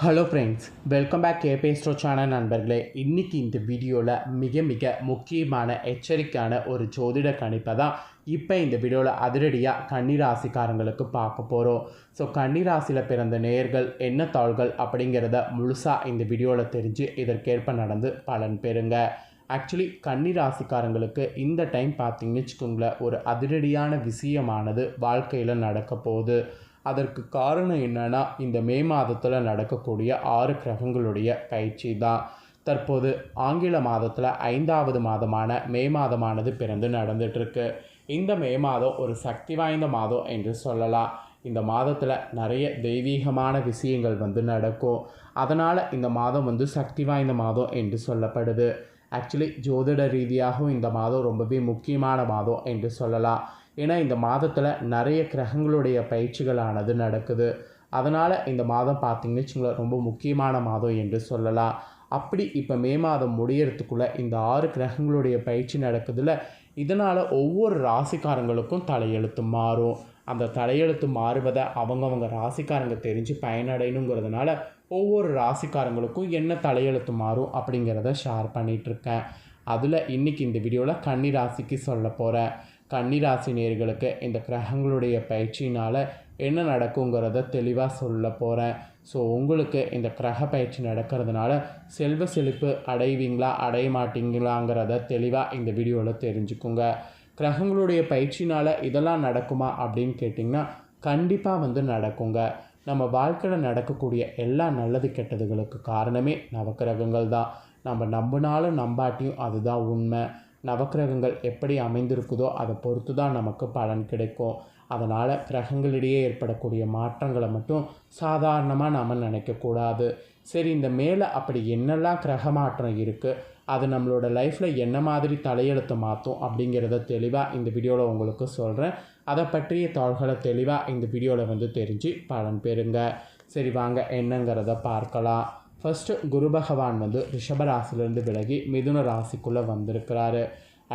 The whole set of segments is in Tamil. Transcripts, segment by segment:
ஹலோ ஃப்ரெண்ட்ஸ், வெல்கம் பேக் கேபேஸ்ட்ரோ சேனல் நண்பர்களே. இன்றைக்கி இந்த வீடியோவில் மிக முக்கியமான எச்சரிக்கையான ஒரு ஜோதிட கணிப்பை தான் இப்போ இந்த வீடியோவில் அதிரடியாக கன்னிராசிக்காரங்களுக்கு பார்க்க போகிறோம். ஸோ கன்னிராசியில் பிறந்த நேயர்கள் என்ன தாள்கள் அப்படிங்கிறத முழுசாக இந்த வீடியோவில் தெரிஞ்சு இதற்கேற்ப நடந்து பலன் பெறுங்க. ஆக்சுவலி கன்னிராசிக்காரங்களுக்கு இந்த டைம் பார்த்திங்கன்னு வச்சுக்கோங்களேன், ஒரு அதிரடியான விஷயமானது வாழ்க்கையில் நடக்க போகுது. அதற்கு காரணம் என்னென்னா, இந்த மே மாதத்தில் நடக்கக்கூடிய 6 கிரகங்களுடைய பயிற்சி தான். தற்போது ஆங்கில மாதத்தில் 5வது மாதமான மே மாதமானது பிறந்து நடந்துகிட்ருக்கு. இந்த மே மாதம் ஒரு சக்தி வாய்ந்த மாதம் என்று சொல்லலாம். இந்த மாதத்தில் நிறைய தெய்வீகமான விஷயங்கள் நடக்கும். அதனால் இந்த மாதம் சக்தி வாய்ந்த மாதம் என்று சொல்லப்படுது. ஆக்சுவலி ஜோதிட ரீதியாகவும் இந்த மாதம் ரொம்பவே முக்கியமான மாதம் என்று சொல்லலாம். ஏன்னா இந்த மாதத்தில் நிறைய கிரகங்களுடைய பயிற்சிகளானது நடக்குது. அதனால் இந்த மாதம் பார்த்திங்கன்னு வச்சுங்களேன், ரொம்ப முக்கியமான மாதம் என்று சொல்லலாம். அப்படி இப்போ மே மாதம் முடியறதுக்குள்ளே இந்த 6 கிரகங்களுடைய பயிற்சி நடக்குதுல்ல, இதனால் ஒவ்வொரு ராசிக்காரங்களுக்கும் தலையெழுத்து மாறும். அந்த தலையெழுத்து மாறுவதை அவங்கவங்க ராசிக்காரங்க தெரிஞ்சு பயனடையணுங்கிறதுனால ஒவ்வொரு ராசிக்காரங்களுக்கும் என்ன தலையெழுத்து மாறும் அப்படிங்கிறத ஷேர் பண்ணிகிட்ருக்கேன். அதில் இன்றைக்கி இந்த வீடியோவில் கன்னி ராசிக்கு சொல்ல போகிறேன். கன்னிராசி நேயர்களுக்கு இந்த கிரகங்களுடைய பயிற்சினால் என்ன நடக்குங்கிறத தெளிவாக சொல்ல போகிறேன். ஸோ உங்களுக்கு இந்த கிரக பயிற்சி நடக்கிறதுனால செல்வ செழிப்பு அடைவீங்களா அடைய மாட்டீங்களாங்கிறத தெளிவாக இந்த வீடியோவில் தெரிஞ்சுக்குங்க. கிரகங்களுடைய பயிற்சினால் இதெல்லாம் நடக்குமா அப்படின்னு கேட்டிங்கன்னா, கண்டிப்பாக நடக்குங்க. நம்ம வாழ்க்கையில் நடக்கக்கூடிய எல்லா நல்லது கெட்டதுகளுக்கு காரணமே நவக்கிரகங்கள் தான். நம்ம நம்பினாலும் நம்பாட்டியும் அதுதான் உண்மை. நவக்கிரகங்கள் எப்படி அமைந்திருக்குதோ அதை பொறுத்து தான் நமக்கு பலன் கிடைக்கும். அதனால் கிரகங்களிடையே ஏற்படக்கூடிய மாற்றங்களை மட்டும் சாதாரணமாக நாம் நினைக்கக்கூடாது. சரி, இந்த மேலே அப்படி என்னெல்லாம் கிரக மாற்றம் இருக்குது, அது நம்மளோட லைஃப்பில் என்ன மாதிரி தலையெழுத்து மாற்றும் அப்படிங்கிறத தெளிவாக இந்த வீடியோவில் உங்களுக்கு சொல்கிறேன். அதை பற்றிய தாள்களை தெளிவாக இந்த வீடியோவில் தெரிஞ்சு பலன் பெறுங்க. சரி வாங்க என்னங்கிறத பார்க்கலாம். ஃபஸ்ட்டு குரு பகவான் ரிஷபராசிலேருந்து விலகி மிதுன ராசிக்குள்ளே வந்திருக்கிறாரு.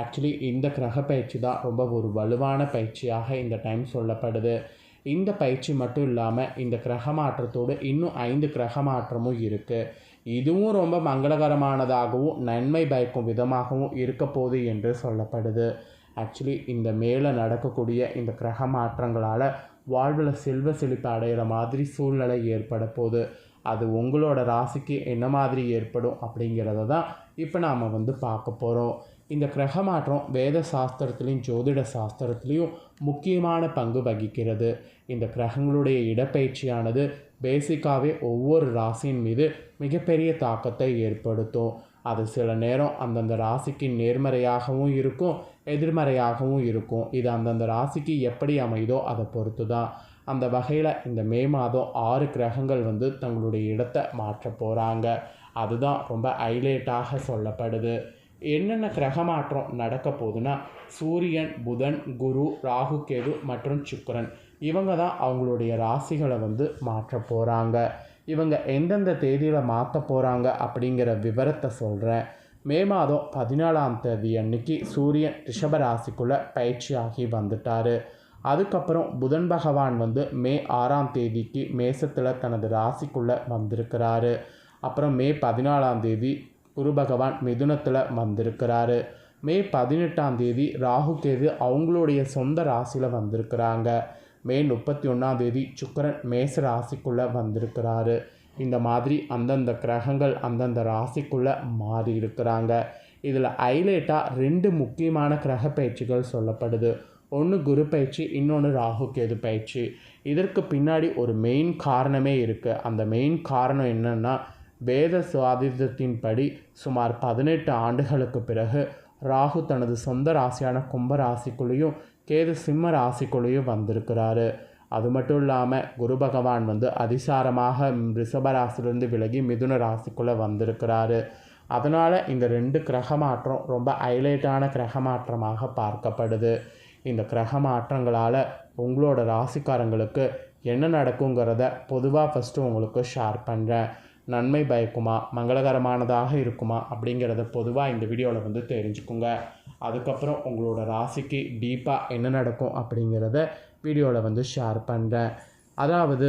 ஆக்சுவலி இந்த கிரக பயிற்சி தான் ரொம்ப ஒரு வலுவான பயிற்சியாக இந்த டைம் சொல்லப்படுது. இந்த பயிற்சி மட்டும் இல்லாமல் இந்த கிரக மாற்றத்தோடு இன்னும் 5 கிரக மாற்றமும் இருக்குது. இதுவும் ரொம்ப மங்களகரமானதாகவும் நன்மை பயக்கும் விதமாகவும் இருக்க போகுது என்று சொல்லப்படுது. ஆக்சுவலி இந்த மேலே நடக்கக்கூடிய இந்த கிரக மாற்றங்களால் வாழ்வில் செல்வ செழிப்பு அடைகிற மாதிரி சூழ்நிலை ஏற்பட போகுது. அது உங்களோட ராசிக்கு என்ன மாதிரி ஏற்படும் அப்படிங்கிறத தான் இப்போ நாம் பார்க்க போகிறோம். இந்த கிரக மாற்றம் வேத சாஸ்திரத்துலேயும் ஜோதிட சாஸ்திரத்துலேயும் முக்கியமான பங்கு வகிக்கிறது. இந்த கிரகங்களுடைய இடப்பெயர்ச்சியானது பேசிக்காகவே ஒவ்வொரு ராசியின் மீது மிகப்பெரிய தாக்கத்தை ஏற்படுத்தும். அது சில நேரம் அந்தந்த ராசிக்கு நேர்மறையாகவும் இருக்கும், எதிர்மறையாகவும் இருக்கும். இது அந்தந்த ராசிக்கு எப்படி அமைதோ அதை பொறுத்து தான். அந்த வகையில் இந்த மே மாதம் 6 கிரகங்கள் தங்களுடைய இடத்தை மாற்ற போகிறாங்க. அதுதான் ரொம்ப ஹைலைட்டாக சொல்லப்படுது. என்னென்ன கிரக மாற்றம் நடக்க போகுதுன்னா, சூரியன், புதன், குரு, ராகு, கேது மற்றும் சுக்கிரன் இவங்க தான் அவங்களுடைய ராசிகளை மாற்ற போகிறாங்க. இவங்க எந்தெந்த தேதியில் மாற்ற போகிறாங்க அப்படிங்கிற விவரத்தை சொல்கிறேன். மே மாதம் 14ஆம் தேதி அன்னைக்கு சூரியன் ரிஷப ராசிக்குள்ளே பயிற்சியாகி வந்துட்டார். அதுக்கப்புறம் புதன் பகவான் மே 6ஆம் தேதிக்கு மேசத்தில் தனது ராசிக்குள்ளே வந்திருக்கிறாரு. அப்புறம் மே 14ஆம் தேதி குரு பகவான் மிதுனத்தில் வந்திருக்கிறாரு. மே 18ஆம் தேதி ராகு கேது அவங்களுடைய சொந்த ராசியில் வந்திருக்கிறாங்க. மே 31ஆம் தேதி சுக்கிரன் மேச ராசிக்குள்ளே வந்திருக்கிறாரு. இந்த மாதிரி அந்தந்த கிரகங்கள் அந்தந்த ராசிக்குள்ளே மாறி இருக்கிறாங்க. இதில் ஹைலைட்டாக 2 முக்கியமான கிரக பயிற்சிகள் சொல்லப்படுது. ஒன்று குரு பயிற்சி, இன்னொன்று ராகு கேது பயிற்சி. இதற்கு பின்னாடி ஒரு மெயின் காரணமே இருக்குது. அந்த மெயின் காரணம் என்னென்னா, வேத சுவாதித்தத்தின்படி சுமார் 18 ஆண்டுகளுக்கு பிறகு ராகு தனது சொந்த ராசியான கும்ப ராசிக்குள்ளேயும் கேது சிம்ம ராசிக்குள்ளேயும் வந்திருக்கிறாரு. அது மட்டும் இல்லாமல் குரு பகவான் அதிசாரமாக ரிஷபராசிலிருந்து விலகி மிதுன ராசிக்குள்ளே வந்திருக்கிறாரு. அதனால் இந்த 2 கிரக மாற்றம் ரொம்ப ஹைலைட்டான கிரக மாற்றமாக பார்க்கப்படுது. இந்த கிரக மாற்றங்களால் உங்களோட ராசிக்காரங்களுக்கு என்ன நடக்குங்கிறத பொதுவாக ஃபஸ்ட்டு உங்களுக்கு ஷேர் பண்ணுறேன். நன்மை பயக்குமா, மங்களகரமானதாக இருக்குமா அப்படிங்கிறத பொதுவாக இந்த வீடியோவில் தெரிஞ்சுக்குங்க. அதுக்கப்புறம் உங்களோட ராசிக்கு டீப்பாக என்ன நடக்கும் அப்படிங்கிறத வீடியோவில் ஷேர் பண்ணுறேன். அதாவது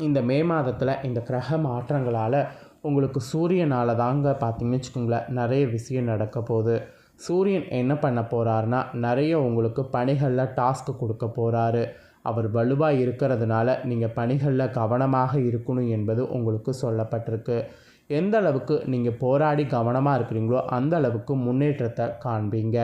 இந்த மே மாதத்தில் இந்த கிரக மாற்றங்களால் உங்களுக்கு சூரியனால் தாங்க பார்த்திங்கன்னு வச்சுக்கோங்களேன் நிறைய விஷயம் நடக்க போகுது. சூரியன் என்ன பண்ண போகிறாருன்னா நிறைய உங்களுக்கு பணிகளில் டாஸ்க்கு கொடுக்க போகிறாரு. அவர் வலுவாக இருக்கிறதுனால நீங்கள் பணிகளில் கவனமாக இருக்கணும் என்பது உங்களுக்கு சொல்லப்பட்டிருக்கு. எந்த அளவுக்கு நீங்கள் போராடி கவனமாக இருக்கிறீங்களோ அந்த அளவுக்கு முன்னேற்றத்தை காண்பீங்க.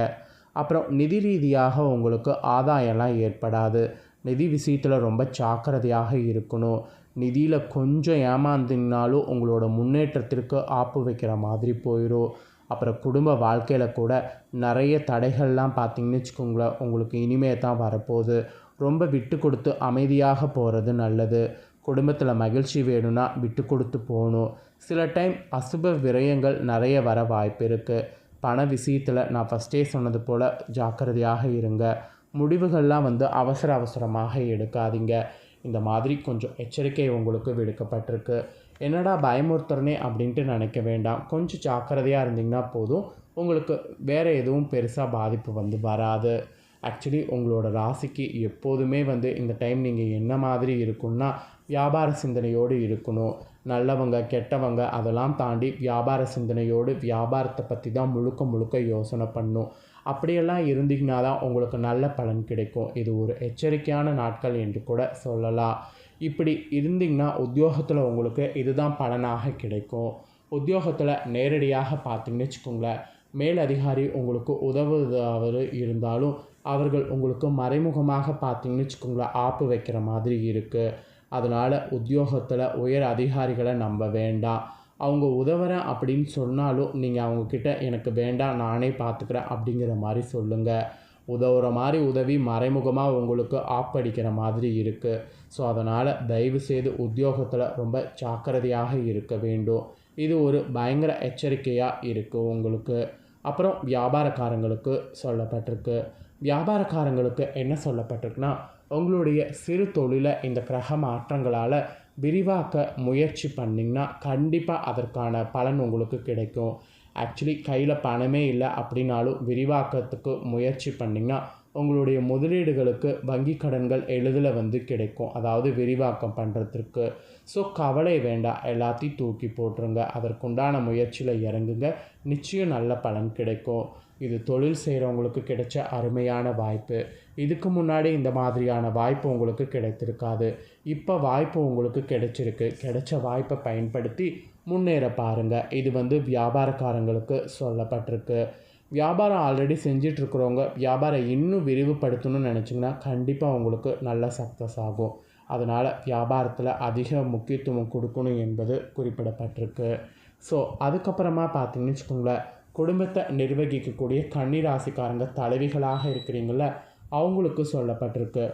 அப்புறம் நிதி ரீதியாக உங்களுக்கு ஆதாயம்லாம் ஏற்படாது. நிதி விஷயத்தில் ரொம்ப ஜாக்கிரதையாக இருக்கணும். நிதியில் கொஞ்சம் ஏமாந்திங்கனாலும் உங்களோட முன்னேற்றத்திற்கு ஆப்பு வைக்கிற மாதிரி போயிடும். அப்புறம் குடும்ப வாழ்க்கையில் கூட நிறைய தடைகள்லாம் பார்த்திங்கன்னு வச்சுக்கோங்களேன் உங்களுக்கு இனிமே தான் வரப்போகுது. ரொம்ப விட்டு கொடுத்து அமைதியாக போகிறது நல்லது. குடும்பத்தில் மகிழ்ச்சி வேணும்னா விட்டு கொடுத்து போகணும். சில டைம் அசுப விரயங்கள் நிறைய வர வாய்ப்பு இருக்குது. பண விஷயத்தில் நான் ஃபஸ்ட்டே சொன்னது போல் ஜாக்கிரதையாக இருங்க. முடிவுகள்லாம் அவசர அவசரமாக எடுக்காதீங்க. இந்த மாதிரி கொஞ்சம் எச்சரிக்கை உங்களுக்கு விடுக்கப்பட்டிருக்கு. என்னடா பயமுறுத்துறனே அப்படின்ட்டு நினைக்க வேண்டாம். கொஞ்சம் ஜாக்கிரதையாக இருந்தீங்கன்னா போதும். உங்களுக்கு வேறு எதுவும் பெருசாக பாதிப்பு வராது. ஆக்சுவலி உங்களோட ராசிக்கு எப்போதுமே இந்த டைம் நீங்கள் என்ன மாதிரி இருக்குன்னா வியாபார சிந்தனையோடு இருக்கணும். நல்லவங்க கெட்டவங்க அதெல்லாம் தாண்டி வியாபார சிந்தனையோடு வியாபாரத்தை பற்றி தான் முழுக்க முழுக்க யோசனை பண்ணணும். அப்படியெல்லாம் இருந்தீங்கன்னா தான் உங்களுக்கு நல்ல பலன் கிடைக்கும். இது ஒரு எச்சரிக்கையான நாட்கள் என்று கூட சொல்லலாம். இப்படி இருந்தீங்கன்னா உத்தியோகத்தில் உங்களுக்கு இதுதான் பலனாக கிடைக்கும். உத்தியோகத்தில் நேரடியாக பார்த்திங்கன்னு வச்சுக்கோங்களேன் மேல் அதிகாரி உங்களுக்கு உதவுவதாக இருந்தாலும் அவர்கள் உங்களுக்கு மறைமுகமாக பார்த்திங்கன்னு வச்சுக்கோங்களேன் ஆப்பு வைக்கிற மாதிரி இருக்குது. அதனால் உத்தியோகத்தில் உயர் அதிகாரிகளை நம்ப வேண்டாம். அவங்க உதவுறேன் அப்படின்னு சொன்னாலும் நீங்கள் அவங்கக்கிட்ட எனக்கு வேண்டாம் நானே பார்த்துக்கிறேன் அப்படிங்கிற மாதிரி சொல்லுங்கள். உதவுற மாதிரி உதவி மறைமுகமாக உங்களுக்கு ஆப்படிக்கிற மாதிரி இருக்குது. ஸோ அதனால் தயவுசெய்து உத்தியோகத்தில் ரொம்ப ஜாக்கிரதையாக இருக்க வேண்டும். இது ஒரு பயங்கர எச்சரிக்கையாக இருக்குது உங்களுக்கு. அப்புறம் வியாபாரக்காரங்களுக்கு சொல்லப்பட்டிருக்கு. வியாபாரக்காரங்களுக்கு என்ன சொல்லப்பட்டிருக்குன்னா உங்களுடைய சிறு தொழிலை இந்த கிரக மாற்றங்களால் விரிவாக்க முயற்சி பண்ணிங்கன்னா கண்டிப்பாக அதற்கான பலன் உங்களுக்கு கிடைக்கும். ஆக்சுவலி கையில் பணமே இல்லை அப்படின்னாலும் விரிவாக்கத்துக்கு முயற்சி பண்ணிங்கன்னா உங்களுடைய முதலீடுகளுக்கு வங்கி கடன்கள் எளிதில் கிடைக்கும். அதாவது விரிவாக்கம் பண்ணுறதுக்கு. ஸோ கவலை வேண்டாம், எல்லாத்தையும் தூக்கி போட்டுருங்க. அதற்குண்டான முயற்சியில் இறங்குங்க. நிச்சயம் நல்ல பலன் கிடைக்கும். இது தொழில் செய்கிறவங்களுக்கு கிடைச்ச அருமையான வாய்ப்பு. இதுக்கு முன்னாடி இந்த மாதிரியான வாய்ப்பு உங்களுக்கு கிடைத்திருக்காது. இப்போ வாய்ப்பு உங்களுக்கு கிடைச்சிருக்கு. கிடைச்ச வாய்ப்பை பயன்படுத்தி முன்னேற பாருங்கள். இது வியாபாரக்காரங்களுக்கு சொல்லப்பட்டிருக்கு. வியாபாரம் ஆல்ரெடி செஞ்சிட்ருக்கிறவங்க வியாபாரம் இன்னும் விரிவுபடுத்தணும்னு நினச்சிங்கன்னா கண்டிப்பாக உங்களுக்கு நல்ல சக்ஸஸ் ஆகும். அதனால் வியாபாரத்தில் அதிக முக்கியத்துவம் கொடுக்கணும் என்பது குறிப்பிடப்பட்டிருக்கு. ஸோ அதுக்கப்புறமா பார்த்திங்கன்னு வச்சுக்கோங்களேன் குடும்பத்தை நிர்வகிக்கக்கூடிய கன்னி ராசிக்காரங்க தலைவிகளாக இருக்கிறீங்கள அவங்களுக்கு சொல்லப்பட்டிருக்கு.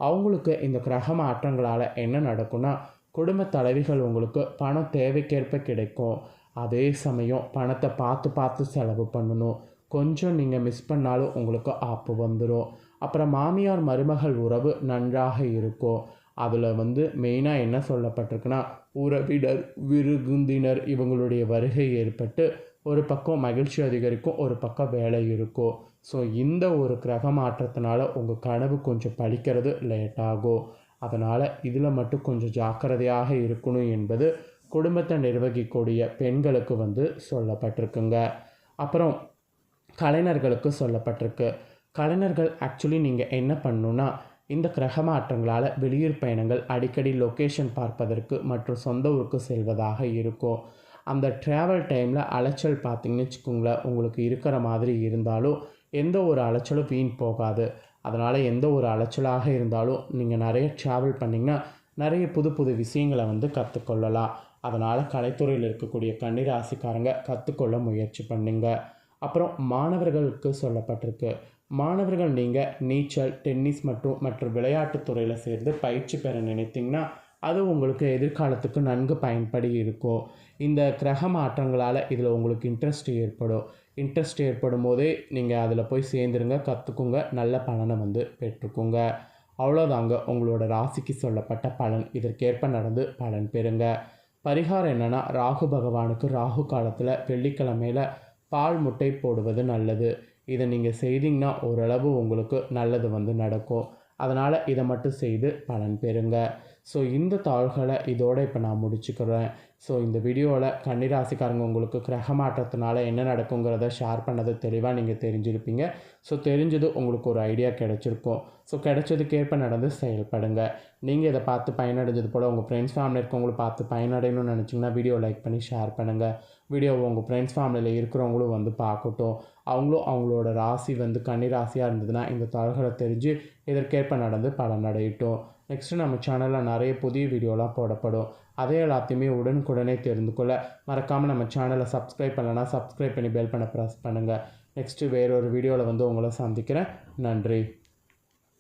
அவங்களுக்கு இந்த கிரக மாற்றங்களால் என்ன நடக்கும்னா குடும்ப தலைவிகள் உங்களுக்கு பணம் தேவைக்கேற்ப கிடைக்கும். அதே சமயம் பணத்தை பார்த்து பார்த்து செலவு பண்ணணும். கொஞ்சம் நீங்கள் மிஸ் பண்ணாலும் உங்களுக்கு ஆப்பு வந்துடும். அப்புறம் மாமியார் மருமகள் உறவு நன்றாக இருக்கும். அதில் மெயினாக என்ன சொல்லப்பட்டிருக்குன்னா உறவினர் விருந்தினர் இவங்களுடைய வருகை ஏற்பட்டு ஒரு பக்கம் மகிழ்ச்சி அதிகரிக்கும், ஒரு பக்கம் வேலை இருக்கும். ஸோ இந்த ஒரு கிரக மாற்றத்தினால உங்கள் கனவு கொஞ்சம் பழிக்கிறது லேட் ஆகும். அதனால் இதில் மட்டும் கொஞ்சம் ஜாக்கிரதையாக இருக்கணும் என்பது குடும்பத்தை நிர்வகிக்கக்கூடிய பெண்களுக்கு சொல்லப்பட்டிருக்குங்க. அப்புறம் கலைஞர்களுக்கு சொல்லப்பட்டிருக்கு. கலைஞர்கள் ஆக்சுவலி நீங்கள் என்ன பண்ணணுன்னா இந்த கிரக மாற்றங்களால் வெளியூர் பயணங்கள் அடிக்கடி லொக்கேஷன் பார்ப்பதற்கு மற்றும் சொந்த ஊருக்கு செல்வதாக இருக்கும். அந்த ட்ராவல் டைமில் அலைச்சல் பார்த்திங்கன்னு வச்சுக்கோங்களேன் உங்களுக்கு இருக்கிற மாதிரி இருந்தாலும் எந்த ஒரு அலைச்சலும் வீண் போகாது. அதனால் எந்த ஒரு அலைச்சலாக இருந்தாலும் நீங்கள் நிறைய ட்ராவல் பண்ணிங்கன்னா நிறைய புது புது விஷயங்களை கற்றுக்கொள்ளலாம். அதனால் கலைத்துறையில் இருக்கக்கூடிய கன்னிராசிக்காரங்க கற்றுக்கொள்ள முயற்சி பண்ணுங்க. அப்புறம் மாணவர்களுக்கு சொல்லப்பட்டிருக்கு. மாணவர்கள் நீங்கள் நீச்சல் டென்னிஸ் மற்றும் விளையாட்டுத் துறையில் சேர்ந்து பயிற்சி பெற நினைத்திங்கன்னா அது உங்களுக்கு எதிர்காலத்துக்கு நன்கு பயன்படி இருக்கும். இந்த கிரக மாற்றங்களால் இதில் உங்களுக்கு இன்ட்ரெஸ்ட் ஏற்படும் போதே நீங்கள் அதில் போய் சேர்ந்துருங்க, கற்றுக்குங்க, நல்ல பலனை பெற்றுக்குங்க. அவ்வளோதாங்க உங்களோட ராசிக்கு சொல்லப்பட்ட பலன். இதற்கேற்ப நடந்து பலன் பெறுங்க. பரிகாரம் என்னென்னா ராகு பகவானுக்கு ராகு காலத்தில் வெள்ளிக்கிழமையில் பால் முட்டை போடுவது நல்லது. இதை நீங்கள் செய்தீங்கன்னா ஓரளவு உங்களுக்கு நல்லது நடக்கும். அதனால் இதை மட்டும் செய்து பலன் பெறுங்க. ஸோ இந்த தாள்களை இதோட இப்போ நான் முடிச்சுக்கிறேன். ஸோ இந்த வீடியோவில் கன்னிராசிக்காரங்க உங்களுக்கு கிரக மாற்றத்தினால என்ன நடக்குங்கிறத ஷேர் பண்ணது தெளிவாக நீங்கள் தெரிஞ்சிருப்பீங்க. ஸோ தெரிஞ்சது உங்களுக்கு ஒரு ஐடியா கிடைச்சிருக்கும். ஸோ கிடைச்சதுக்கேற்ப நடந்து செயல்படுங்க. நீங்கள் இதை பார்த்து பயனடைஞ்சது போல் உங்கள் ஃப்ரெண்ட்ஸ் ஃபேமிலி இருக்கவங்களும் பார்த்து பயனடையணும்னு நினச்சிங்கன்னா வீடியோ லைக் பண்ணி ஷேர் பண்ணுங்கள். வீடியோவை உங்கள் ஃப்ரெண்ட்ஸ் ஃபேமிலியில் இருக்கிறவங்களும் வந்து பார்க்கட்டும். அவங்களும் அவங்களோட ராசி வந்து கன்னி ராசியாக இருந்ததுன்னா இந்த தாள்களை தெரிஞ்சு இதற்கேற்ப நடந்து பலனடையட்டும். நெக்ஸ்ட்டு நம்ம சேனலில் நிறைய புதிய வீடியோலாம் போடப்படும். அதே எல்லாத்தையுமே உடனுக்குடனே தெரிந்து கொள்ள மறக்காமல் நம்ம சேனலை சப்ஸ்கிரைப் பண்ணலைன்னா சப்ஸ்கிரைப் பண்ணி பெல் பண்ண ப்ரெஸ் பண்ணுங்கள். நெக்ஸ்ட்டு வேறொரு வீடியோவில் வந்து உங்களை சந்திக்கிறேன். நன்றி.